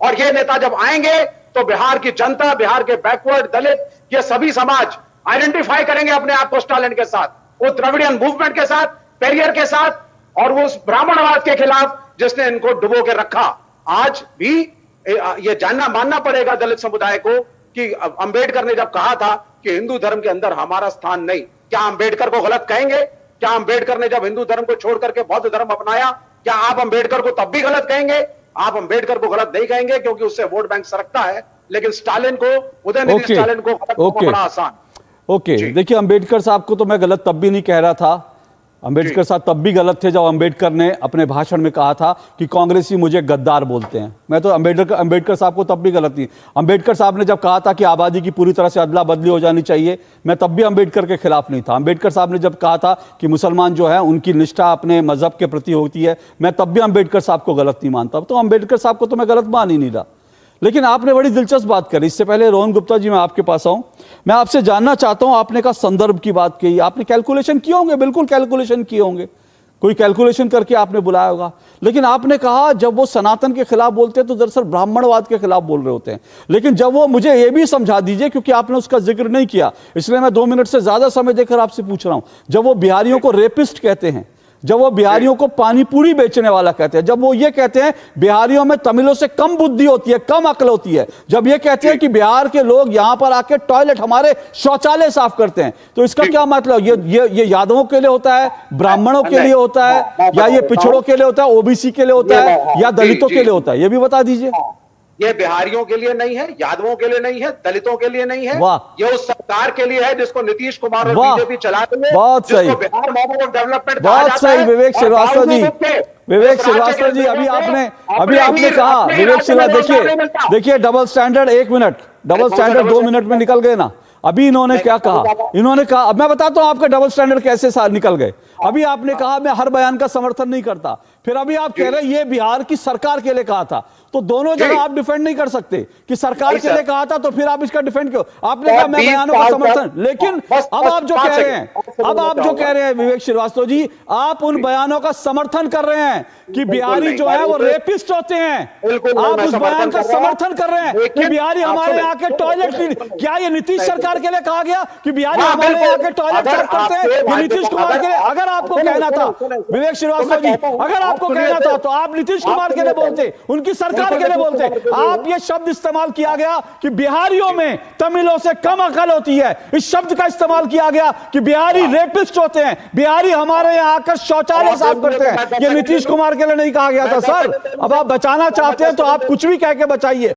और ये नेता जब आएंगे तो बिहार की जनता, बिहार के बैकवर्ड दलित, ये सभी समाज आइडेंटिफाई करेंगे अपने आप को स्टालिन के साथ, वो द्रविडियन मूवमेंट के साथ, पेरियर के साथ, और वो उस ब्राह्मणवाद के खिलाफ जिसने इनको डुबो के रखा। आज भी ये जानना मानना पड़ेगा दलित समुदाय को कि अंबेडकर ने जब कहा था कि हिंदू धर्म के अंदर हमारा स्थान नहीं, क्या अंबेडकर को गलत कहेंगे? क्या अंबेडकर ने जब हिंदू धर्म को छोड़ करके बौद्ध धर्म अपनाया, क्या आप अंबेडकर को तब भी गलत कहेंगे? आप अंबेडकर को गलत नहीं कहेंगे क्योंकि उससे वोट बैंक सरकता है, लेकिन स्टालिन को, उदयनिधि स्टालिन को गलत कहना बड़ा आसान। देखिए, अंबेडकर साहब को तो मैं गलत तब भी नहीं कह रहा था। अंबेडकर साहब तब भी गलत थे जब अंबेडकर ने अपने भाषण में कहा था कि कांग्रेसी मुझे गद्दार बोलते हैं। मैं तो अंबेडकर साहब को तब भी गलत नहीं। अंबेडकर साहब ने जब कहा था कि आबादी की पूरी तरह से अदला बदली हो जानी चाहिए, मैं तब भी अंबेडकर के खिलाफ नहीं था। अंबेडकर साहब ने जब कहा था कि मुसलमान जो है उनकी निष्ठा अपने मजहब के प्रति होती है, मैं तब भी अंबेडकर साहब को गलत नहीं मानता। तो अंबेडकर साहब को तो मैं गलत मान ही नहीं रहा। लेकिन आपने बड़ी दिलचस्प बात करी। इससे पहले रोहन गुप्ता जी, मैं आपके पास आऊं, मैं आपसे जानना चाहता हूं, आपने कहा संदर्भ की बात कही, आपने कैलकुलेशन किए होंगे, बिल्कुल कैलकुलेशन किए होंगे, कोई कैलकुलेशन करके आपने बुलाया होगा। लेकिन आपने कहा जब वो सनातन के खिलाफ बोलते हैं तो दरअसल ब्राह्मणवाद के खिलाफ बोल रहे होते हैं। लेकिन जब वो, मुझे ये भी समझा दीजिए क्योंकि आपने उसका जिक्र नहीं किया, इसलिए मैं 2 मिनट से ज्यादा समय देकर आपसे पूछ रहा हूं, जब वो बिहारियों को रेपिस्ट कहते हैं, जब वो बिहारियों को पानी पूरी बेचने वाला कहते हैं, जब वो ये कहते हैं बिहारियों में तमिलों से कम बुद्धि होती है, कम अक्ल होती है, जब ये कहते हैं कि बिहार के लोग यहां पर आके टॉयलेट, हमारे शौचालय साफ करते हैं, तो इसका क्या मतलब? ये यादवों के लिए होता है, ब्राह्मणों के लिए होता है, या ये पिछड़ों के लिए होता है, ओबीसी के लिए होता है, या दलितों के लिए होता है? ये भी बता दीजिए। ये बिहारियों के लिए नहीं है, यादवों के लिए नहीं है, दलितों के लिए नहीं है, ये उस सरकार के लिए है जिसको नीतीश कुमार और बीजेपी चला रहे हैं। बहुत सही, बिहार मॉडल ऑफ डेवलपमेंट, बहुत सही। विवेक श्रीवास्तव जी, विवेक श्रीवास्तव जी, अभी आपने कहा, विवेक श्रीवास्तव, देखिए double standard, 1 minute, double standard 2 minute में निकल गए ना। अभी इन्होंने क्या कहा? इन्होंने कहा, अब मैं बताता हूं आपके डबल स्टैंडर्ड कैसे साल निकल गए। अभी आपने कहा मैं हर बयान का समर्थन नहीं करता, फिर अभी आप कह रहे हैं ये बिहार की सरकार के लिए कहा था, तो दोनों जगह आप डिफेंड नहीं कर सकते कि सरकार के लिए कहा था तो फिर आप इसका डिफेंड क्यों? आपने कहा मैं बयानों का समर्थन, लेकिन अब आप जो कह रहे हैं, विवेक श्रीवास्तव जी, आप उन बयानों का समर्थन कर रहे हैं कि बिहारी जो है वो रेपिस्ट होते हैं। आप उस बयान का समर्थन कर रहे हैं कि बिहारी हमारे यहाँ के टॉयलेट क्लीन, क्या ये नीतीश सरकार के लिए कहा गया कि बिहारी हमारे यहाँ के टॉयलेट साफ करते हैं? ये नीतीश कुमार के लिए, अगर आपको कहना था विवेक श्रीवास्तव जी, अगर आपको कहना था तो आप नीतीश कुमार के लिए बोलते, उनकी सरकार के लिए बोलते। आप ये शब्द इस्तेमाल किया गया कि बिहारियों में तमिलों से कम अकल होती है, इस शब्द का इस्तेमाल किया गया कि बिहारी रेपिस्ट होते हैं, बिहारी हमारे यहाँ आकर शौचालय साफ करते हैं। ये नीतीश कुमार के लिए नहीं कहा गया था सर। अब आप बचाना चाहते हैं तो आप कुछ भी कह के बचाइए।